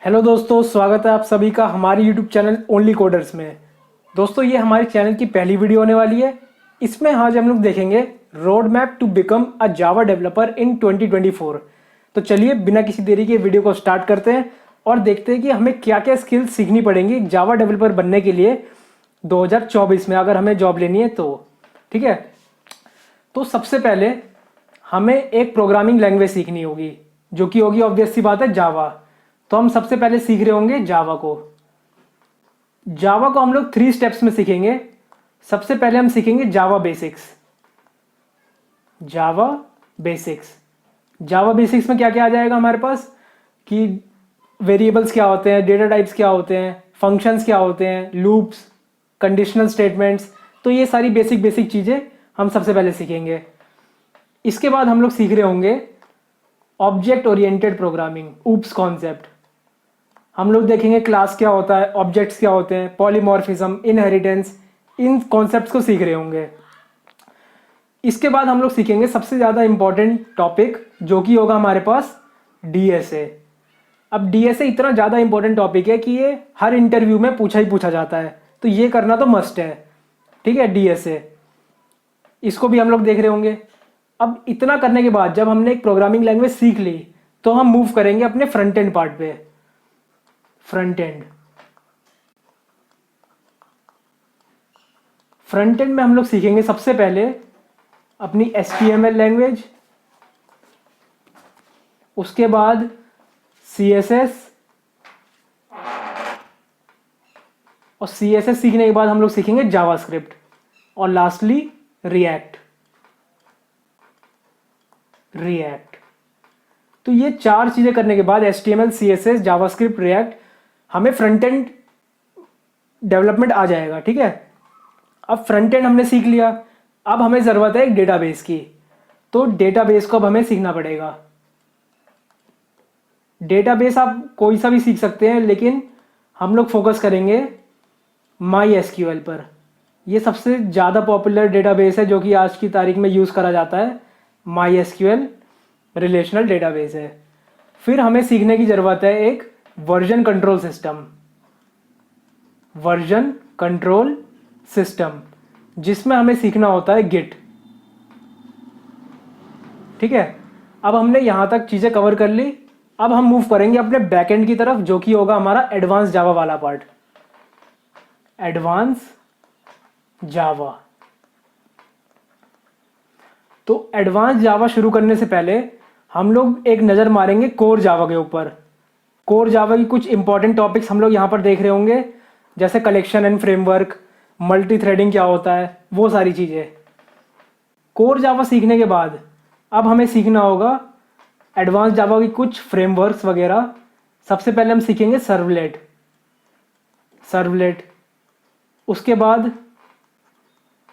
Hello दोस्तों, स्वागत है आप सभी का हमारे यूट्यूब चैनल ओनली कोडर्स में। दोस्तों, ये हमारे चैनल की पहली वीडियो होने वाली है। इसमें आज हम लोग देखेंगे road map to become a Java developer in 2024। तो चलिए बिना किसी देरी के वीडियो को स्टार्ट करते हैं और देखते हैं कि हमें क्या क्या स्किल्स सीखनी पड़ेंगी जावा डेवलपर बनने के लिए 2024 में, अगर हमें जॉब लेनी है तो। ठीक है, तो सबसे पहले हमें एक प्रोग्रामिंग लैंग्वेज सीखनी होगी, जो कि होगी ऑब्वियस सी बात है जावा। तो हम सबसे पहले सीख रहे होंगे जावा को। जावा को हम लोग 3 स्टेप्स में सीखेंगे। सबसे पहले हम सीखेंगे जावा बेसिक्स। जावा बेसिक्स जावा बेसिक्स में क्या क्या आ जाएगा हमारे पास कि वेरिएबल्स क्या होते हैं, डेटा टाइप्स क्या होते हैं, फंक्शंस क्या होते हैं, लूप्स, कंडीशनल स्टेटमेंट्स। तो ये सारी बेसिक बेसिक चीज़ें हम सबसे पहले सीखेंगे। इसके बाद हम लोग सीख रहे होंगे object oriented programming, oops concept. हम लोग देखेंगे क्लास क्या होता है, ऑब्जेक्ट्स क्या होते हैं, पॉलीमॉर्फिज्म, इनहेरिटेंस, इन कॉन्सेप्ट्स को सीख रहे होंगे। इसके बाद हम लोग सीखेंगे सबसे ज़्यादा इंपॉर्टेंट टॉपिक, जो कि होगा हमारे पास डीएसए। अब डीएसए इतना ज़्यादा इंपॉर्टेंट टॉपिक है कि ये हर इंटरव्यू में पूछा ही पूछा जाता है, तो ये करना तो मस्ट है। ठीक है, डीएसए इसको भी हम लोग देख रहे होंगे। अब इतना करने के बाद जब हमने एक प्रोग्रामिंग लैंग्वेज सीख ली, तो हम मूव करेंगे अपने फ्रंट एंड पार्ट पे। फ्रंट एंड में हम लोग सीखेंगे सबसे पहले अपनी HTML लैंग्वेज, उसके बाद CSS, और CSS सीखने के बाद हम लोग सीखेंगे जावास्क्रिप्ट, और लास्टली रिएक्ट। तो ये 4 चीज़ें करने के बाद HTML, CSS, जावास्क्रिप्ट, रिएक्ट, हमें फ्रंट एंड डेवलपमेंट आ जाएगा। ठीक है, अब फ्रंट एंड हमने सीख लिया। अब हमें ज़रूरत है एक डेटाबेस की, तो डेटाबेस को अब हमें सीखना पड़ेगा। डेटाबेस आप कोई सा भी सीख सकते हैं, लेकिन हम लोग फोकस करेंगे MySQL पर। ये सबसे ज़्यादा पॉपुलर डेटाबेस है जो कि आज की तारीख में यूज़ करा जाता है। MySQL रिलेशनल डेटाबेस है। फिर हमें सीखने की ज़रूरत है एक version control system. Version control system जिसमें हमें सीखना होता है गिट। ठीक है, अब हमने यहाँ तक चीज़ें कवर कर ली। अब हम मूव करेंगे अपने बैकएंड की तरफ, जो कि होगा हमारा एडवांस जावा वाला पार्ट। एडवांस जावा। तो एडवांस जावा शुरू करने से पहले हम लोग एक नज़र मारेंगे कोर जावा के ऊपर। कोर जावा की कुछ इंपॉर्टेंट टॉपिक्स हम लोग यहाँ पर देख रहे होंगे, जैसे collection and framework, multi threading क्या होता है, वो सारी चीज़ें। कोर जावा सीखने के बाद अब हमें सीखना होगा एडवांस जावा की कुछ फ्रेमवर्क्स वगैरह। सबसे पहले हम सीखेंगे सर्वलेट, उसके बाद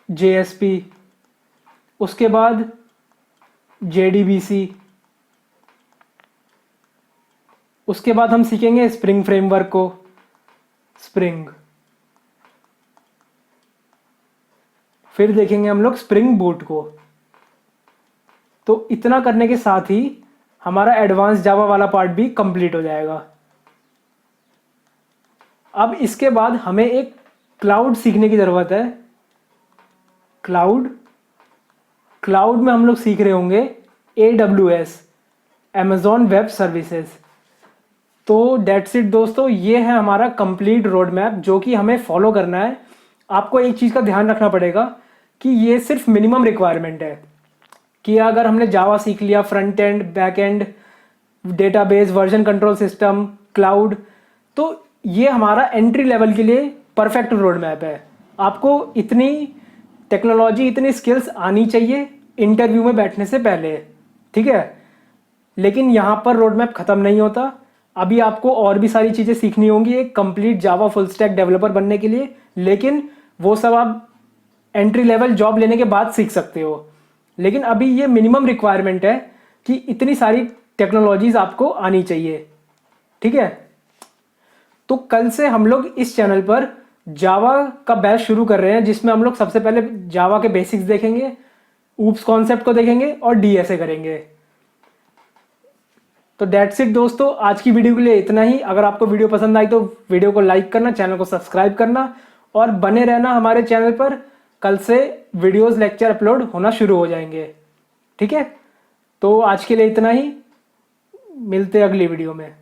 JSP, उसके बाद JDBC, उसके बाद हम सीखेंगे स्प्रिंग फ्रेमवर्क को, स्प्रिंग। फिर देखेंगे हम लोग स्प्रिंग बूट को। तो इतना करने के साथ ही हमारा एडवांस जावा वाला पार्ट भी कंप्लीट हो जाएगा। अब इसके बाद हमें एक क्लाउड सीखने की ज़रूरत है। क्लाउड में हम लोग सीख रहे होंगे AWS, Amazon वेब सर्विसेज। तो डेट्स इट दोस्तों, ये है हमारा कंप्लीट रोड मैप जो कि हमें फॉलो करना है। आपको एक चीज़ का ध्यान रखना पड़ेगा कि ये सिर्फ मिनिमम रिक्वायरमेंट है, कि अगर हमने जावा सीख लिया, front end, back and, database, version control system, cloud, तो ये हमारा एंट्री लेवल के लिए परफेक्ट रोड मैप है। आपको इतनी टेक्नोलॉजी, इतनी स्किल्स आनी चाहिए इंटरव्यू में बैठने से पहले। ठीक है, लेकिन यहाँ पर रोड मैप ख़त्म नहीं होता। अभी आपको और भी सारी चीज़ें सीखनी होंगी एक complete Java full stack developer बनने के लिए, लेकिन वो सब आप एंट्री लेवल जॉब लेने के बाद सीख सकते हो। लेकिन अभी ये मिनिमम रिक्वायरमेंट है कि इतनी सारी टेक्नोलॉजीज आपको आनी चाहिए। ठीक है, तो कल से हम लोग इस चैनल पर जावा का बैच शुरू कर रहे हैं, जिसमें हम लोग सबसे पहले जावा के बेसिक्स देखेंगे, ऊप्स कॉन्सेप्ट को देखेंगे और डीएसए करेंगे। तो डेट्स इट दोस्तों, आज की वीडियो के लिए इतना ही। अगर आपको वीडियो पसंद आई तो वीडियो को लाइक करना, चैनल को सब्सक्राइब करना और बने रहना हमारे चैनल पर। कल से वीडियोस लेक्चर अपलोड होना शुरू हो जाएंगे। ठीक है, तो आज के लिए इतना ही, मिलते हैं अगली वीडियो में।